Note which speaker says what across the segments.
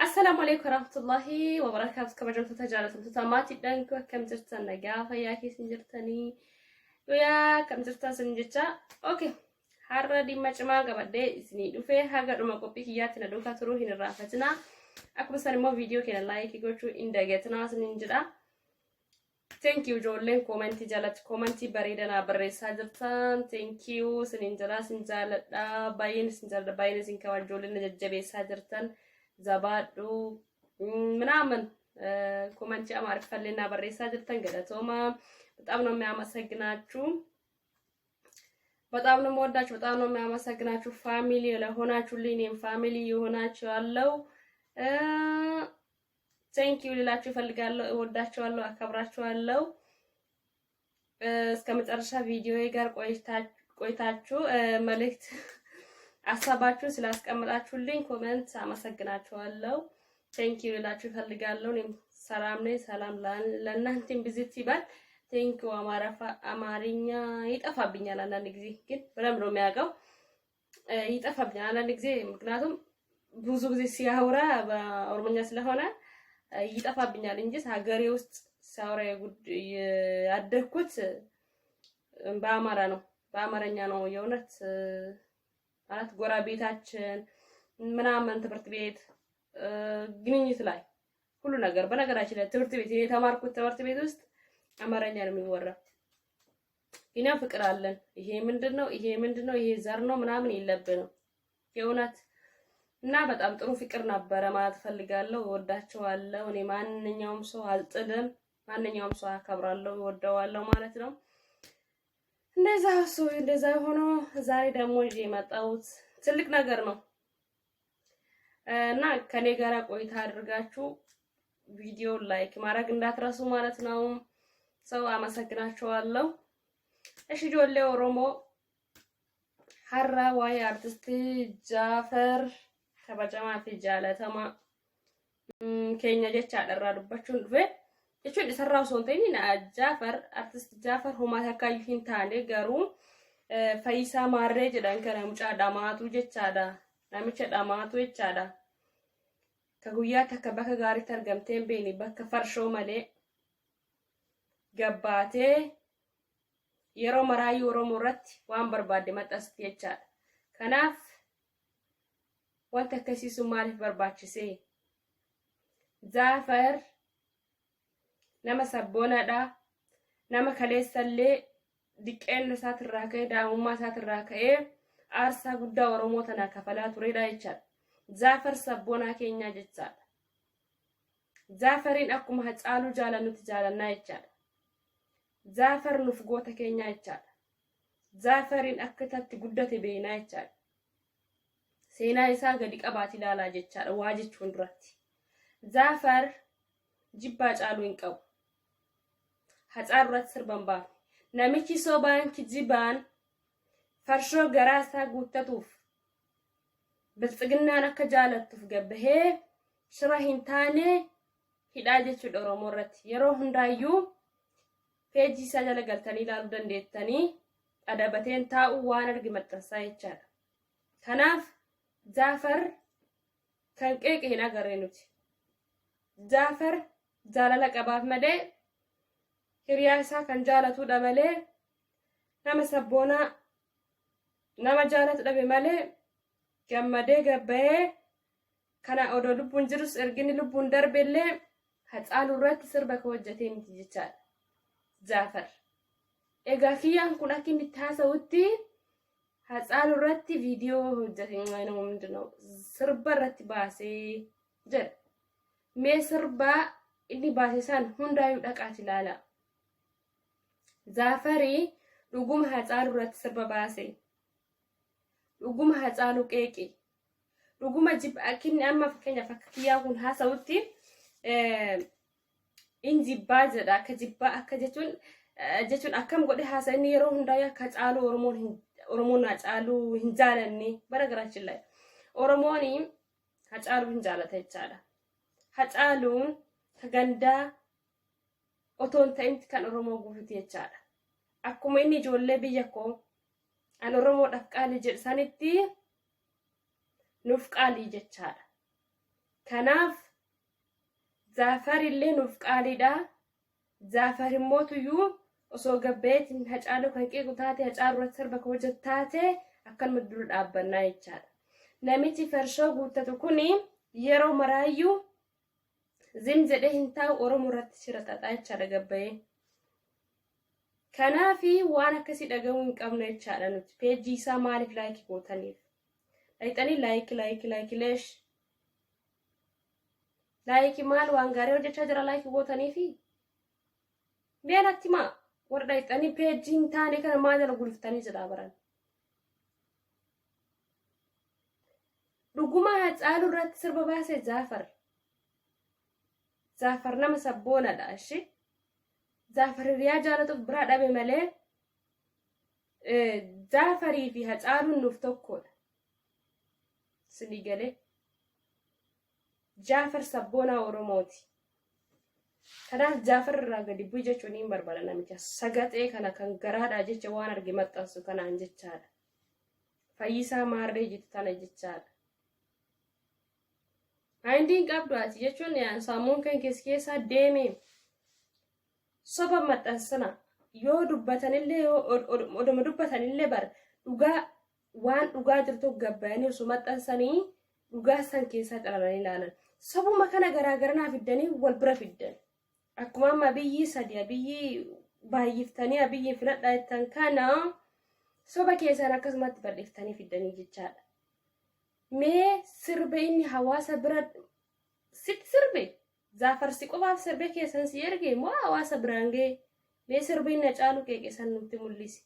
Speaker 1: السلام عليكم ورحمة الله وبركاته. كما جمت تجارة تتماتي دانكو كم جرتن نجافة يا كي سنجرتني ويا كم جرتن سنجتا أوكي har'a dhimma cimaa gabadhee isinii dhufee haga dhuma qophii kiyyaatti na duukaa turuu hin irraanfatinaa. Akkuma san immoo viidiyoo keenya laayikii gochuu hin dagatinaa isiniin jedha. Thank you ijoolleen koomentii jalatti koomentii bareedanaa barreessaa jirtan. Thank you isiniin jedha isin jaaladha. Baay'een isin jaaladha baay'een isin kabaja ijoolleen na jajjabeessaa jirtan. Zabaadhu ምናምን ኮሜንት አማርፈልና በሬሳ ጅርተን ገለቶማ በጣም ነው የሚያመሰግናችሁ በጣም ነው የምወዳችሁ በጣም ነው የሚያመሰግናችሁ ፋሚሊ ለሆናችሁልኝ እኔም ፋሚሊ የሆናችሁ ያለው ቴንክ ዩ ልላችሁ ፈልጋለሁ እወዳችኋለሁ አከብራችኋለሁ እስከ መጨረሻ ቪዲዮዬ ጋር ቆይታችሁ መልእክት አሳባችሁ ስላስቀመጣችሁልኝ ኮሜንት አመሰግናችኋለሁ ቴንክ ዩ ልላችሁ ፈልጋለሁ እኔም ሰላም ነኝ ሰላም ለእናንተም ቪዚት ይባል ቴንክ ዩ አማርኛ ይጠፋብኛል አንዳንድ ጊዜ ግን በደንብ ነው የሚያውቀው ይጠፋብኛል አንዳንድ ጊዜ ምክንያቱም ብዙ ጊዜ ሲያወራ በኦሮሞኛ ስለሆነ ይጠፋብኛል እንጂ ሀገሬ ውስጥ ሲያወራ ያደግኩት በአማራ ነው በአማርኛ ነው የእውነት ማለት ጎረቤታችን ምናምን ትምህርት ቤት ግንኙነት ላይ ሁሉ ነገር በነገራችን ላይ ትምህርት ቤት የተማርኩት ትምህርት ቤት ውስጥ አማርኛ ነው የሚወራው ግን ፍቅር አለን ይሄ ምንድነው ይሄ ዘር ነው ምናምን የለብንም የእውነት እና በጣም ጥሩ ፍቅር ነበር ማለት ፈልጋለሁ እወዳቸዋለሁ እኔ ማንኛውም ሰው አልጥልም ማንኛውም ሰው አከብራለሁ እወደዋለሁ ማለት ነው እንደዛ ሆኖ ዛሬ ደግሞ ይዤ የመጣሁት ትልቅ ነገር ነው እና ከኔ ጋር ቆይታ አድርጋችሁ ቪዲዮ ላይክ ማድረግ እንዳትረሱ ማለት ነው ሰው አመሰግናችኋለሁ እሺ ጆሌ ኦሮሞ ሐራ ዋይ አርቲስት ጃፈር ከበጀማ ፊጃለተማ ከኛ ጀቻ አደራዱባችሁ ድፈ እቹን የሰራው ሶንቴኒ ጃፈር አርቲስት ጃፈር ሆማ ተካይፊን ታኔ ገሩ ፈይሳ ማሬጅ ዳንከረ ሙጫ ዳማቱ ጀቻዳ ናምቸ ዳማቱ ጀቻዳ ከጉያ ተከበከ ጋሪ ተርገምቴን ቤኒ በከ ፈርሾ መሌ ገባቴ የሮ መራዩ ኦሮሞ ረት ዋን በርባዴ መጣስት ጀቻዳ ከናፍ ወንተ ከሲሱ ማሊፍ በርባችሴ ጃፈር nama sabboonadha nama kaleessallee diqqeen isaatirraa ka'ee daa'imummaa isaatirraa ka'ee aarsaa guddaa oromoo tanaa kafalaa turedha jechaadha Jaafar sabboonaa keenyaa jechaadha Jaafariin akkuma Hacaaluu jaalannutti jaalannaa jechaadha Jaafar nuuf goota keenyaa jechaadha Jaafariin akkatti guddate beeknaa jechaadha seenaa isaa gadi qabaati ilaalaa jechaadha waa jechuun duratti Jaafar jibbaa caaluu hin qabu Hacaaluurratti sirban baaf namichi sobaan kijibaan farshoo garaasaa guuttatuuf biltsiginnaan akka jaalattuuf gabbahee shira hin taane hidhaa jechuudha Oromoo irratti yeroo hundaayyuu peejii isaa jala galtanii ilaaluu dandeettanii adabateen taa'uu waan argi maxxansaa jechaadha kanaaf Jaafar kan qeeqe hin agarree nuti Jaafar jaalala qabaaf malee hiriyaa isaa kan jaalatudha malee nama sabboonaa nama jaalatu dhabe malee gammadee gabbahee kana odoo lubbuun jirus ergini lubbuun darbellee Hacaaluu irratti sirba ka hojjetee miti jechaadha Jaafar egaa kiyyaan kun akka inni taasisutti Hacaaluu irratti viidiyoo hojjetee mindinoo sirba irratti baasee jedha mee sirba inni baasisan hundaayyuu dhaqaati ilaala Jaafari dhuguma Hacaaluu irratti sirba baase dhuguma Hacaaluu qeeqe dhuguma akkinni amma fakkeenya fakkiyyaa kun haasawutti injibbaa jedha akka jibbaa akka jechuun akkam godhe haasa'inni yeroo hundaayyuu akka Hacaaluu Oromoon Hacaaluu hin jaalanne bara garaachin lai Oromoon Hacaaluu hin jaalata jechaadha Hacaaluun gandaa otoon ta'inti kan Oromoo guututi jechaadha akkuma inni ijoollee biyya koo an Oromoodhaaf qaalii jedhanitti nuuf qaalii jechaadha kanaaf Zaafar illee nuuf qaaliidha. Zaafar immoo tuyyuu osoo gabbeetiin Hacaaluu kan qeequ taate Hacaaluu irratti sirba ka hojjetu taate akkanuma dura dhaabbannaa jechaadha. Namichi farshoo guuttatu kuni yeroo maraayyuu zim jedhee hin taa'u Oromoo irratti shira xaxaa jechaadha gabbayee. Kanaafi waan akkasii dhaga'uu hin qabnu jechaadha nuti. Peejii isaa maaliif laayikii gootaniif? Dhaqxanii laayikii leesh. Laayikii maal waan gaarii hojjechaa jira laayikii gootaniifi? Mee natti himaa warra dhaqxanii peejii hin taane kana maal jala gulftanii jedhaa baran. Dhuguma Hacaaluu irratti sirba baasee Zaafar. Zaafar nama sabboonadha ishee. Zaafar hiriyaa jaalatuuf biraa dhabe malee Zaafarii fi Hacaaluun nuuf tokkodha. Sinii galee. Zaafar sabboonaa Oromooti. Kanaaf Zaafar irraa gadi bu'i jechuun hin barbaada namicha. Sagatee kana kan garaadhaa jecha waan arge maxxansu kanaan jechaadha. Fayyisaa maarree jettu tana jechaadha. Haayindiin qabdu ati jechuun saamuun kan keessaa deemee soba maxxansana yoo dubbatanillee yoo oduma dubbatanillee bar dhugaa waan dhugaa jirtu gabbayanii osoo maxxansanii dhugaa san keessaa xalalanii ilaalan. Sobuma kana garaagarnaa fiddanii wal bira fiddan. Akkuma amma biyyi sadii biyyi baay'iftanii biyyi filadhaa jettan kana soba keessaan akkasumatti bal'iftanii fiddanii jechaadha. Mee sirbe inni hawaasa bira sitti sirbe Zaafar si qofaaf sirbe keessan si erge moo hawaasa biraan ga'e? Mee sirbe inni Hacaaluu qeeqesan nutti mul'isi.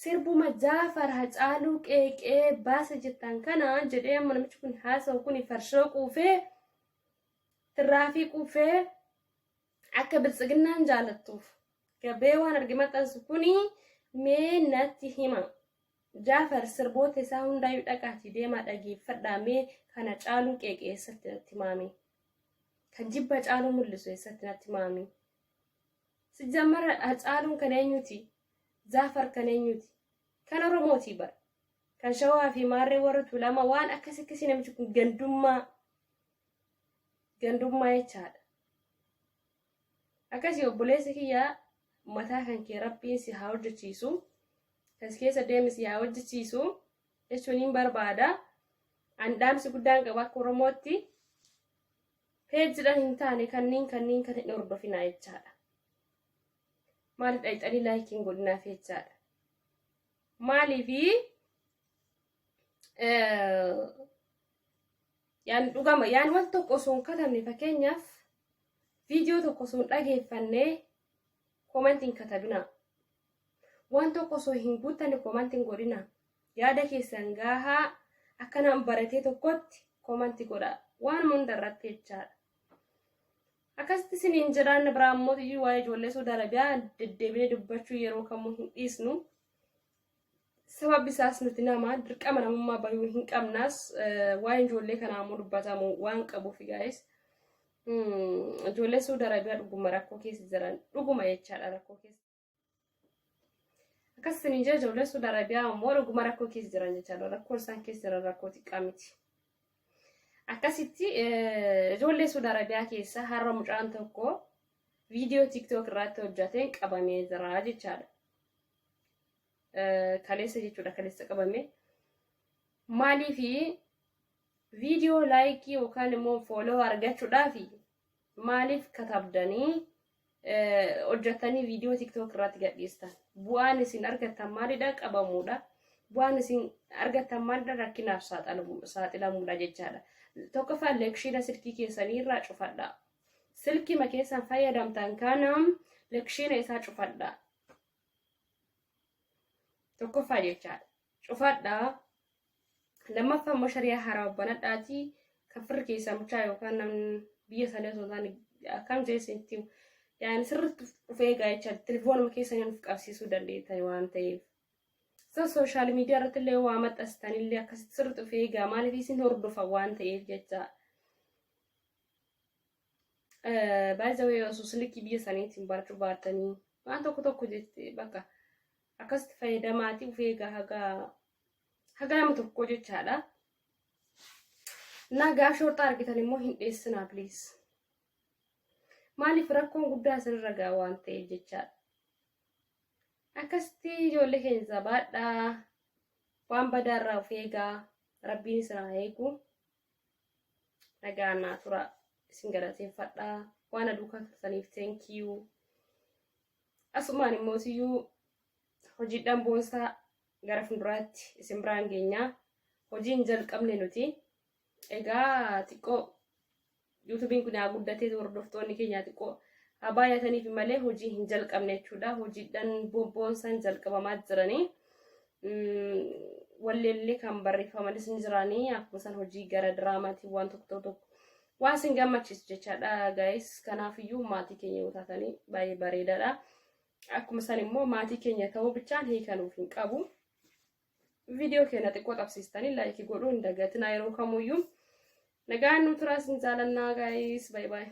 Speaker 1: Sirbuma Zaafar Hacaaluu qeeqee baasa jettan kana jedhee amma namichi kun haasa'u kun farshoo quufee tirraafii quufee akka biltsiginnaan jaalattuuf gabbee waan arge maxxansu kuni mee natti hima. Zaafar sirboota isaa hundaayyuu dhaqaatii deemaa dhageeffadhaa mee kan Hacaaluu qeeqee eessatti natti himaami. Kan jibba Hacaaluu mul'isu eessatti natti himaami. Si jammara Hacaaluun kan eenyuti? Zaafar kan eenyuti? Kan Oromooti bara. Kan Shawaa fi Maarree warra Tuulamaa waan akkasii namichi kun gandummaa jechaadha. Akkasii obboleessi kiyyaa mataa kan kee rabbiin si haa hojjechiisu. Kas keessa deemis yaa hojjechiisu jechuun hin barbaada. Dhaamsi guddaan qaba akka Oromootti. Peejiidhaan hin taane kanneen kan hin hordofinaa jechaadha. Maaliif dhaqxanii laayikiin godhinaaf jechaadha. Maaliifi dhugama waan tokko osoo hin katabne fakkeenyaaf viidiyoo tokko osoo hin dhageeffannee koomentiin katabinaa. Waan tokko osoo hin guuttanne koomentiin godhina. Yaada keessan gaahaa akkanaan baratee tokkotti koomentii godha. Waan hunda irratti jechaadha. Akkasitti isiniin jiraanne biraa immoo waa'ee ijoollee Saudi Arabiyaa deddeebinee dubbachuu yeroo kamuu hin dhiisnu. Sababni isaas nuti nama dirqama namummaa bayuu hin qabnaas waa'ee ijoollee kanaa immoo dubbatamu waan qabuuf guys. Ijoollee Saudi Arabiyaa dhuguma rakkoo keessa jiran dhuguma jechaadha rakkoo keessa. Akkasiin ijoollee Saudi Arabiyaa immoo dhuguma rakkoo keessa jiran jechaadha. Rakkoo isaan keessa jiran rakkoo xiqqaa miti. Akkasitti ijoollee Saudi Arabiyaa keessa har'a mucaan tokko viidiyoo TikTok irratti hojjeteen qabamee jira jechaadha. Kaleessa jechuudha kaleessa qabame. Maaliifi viidiyoo laayikii yookaan immoo fooloo argachuudhaaf maaliif katabdanii hojjetanii viidiyoo TikTok irratti gadhiistan? Bu'aan isin argattan maalidha? Qabamuudha. Bu'aan isin argattan maalidha? Rakkinaaf saaxilamuudha jechaadha. Tokkoffaa lekshiina silkii keessanii irraa cufadha. Silkii keessan fayyadamtan kana lekshiina isaa cufadha. Tokkoffaa jechaadha. Cufadha. Lammaffaa immoo shariyaa haaraa banadhaati. Kan firri keessaa mucaa yookaan namni biyya sana osoo ta'an akkam jeesinitti sirriitti dhufee eegaa jechaadha. Telefoonuma keessanii nuuf qabsiisuu dandeettan waan ta'eef. Sooshaal miidiyaa irratti illee waa maxxansitanillee akkasitti sirriitti dhufee eegaa maaliif isin hordofan waan ta'eef jecha. Baay'ee osoo silkii biyya saniitiin barachuu baatanii waan tokko jettee bakka akkasitti fayyadamaati dhufee eegaa haga nama tokko jechaadha. nagaa shorta argitan immoo hin dheessinaa please. Maaliif rakkoon guddaa asirra gaa waan ta'eef jechaadha. Akkasitti ijoollee keenya baadhaa waan badaarraa of eegaa rabbiin isin haa eegu. Nagaa naa tura isin galateeffadhaa waan aduukaa turtaniif thank you. Asumaan immoo siyyuu hojiidhaan boonsaa gara fuulduraatti isin biraan geenyaa hojiin jalqabne nuti. Egaa xiqqoo YouTubein kun yaa guddatee hordoftoonni keenya xiqqoo haa baay'ataniif malee hojii hin jalqabne jechuudha. Hojiidhaan boonsaan jalqabamaa jiranii. Walleellee kan barreeffamanis ni jiranii akkuma san hojii gara diraamaatiin waan tokko waan isin gammachiisu jechaadha guys. Kanaafiyyuu maatii keenya yoo taatanii baay'ee bareedaadha. Akkuma san immoo maatii keenya ta'uu bichaan hiikanuuf hin qabu. Video keenya xiqqoo qabsiistanii like godhuu hin dagatinaa yeroo kamuyyuu. Nagaan nu turaa sin jaalannaa guys. Bye bye.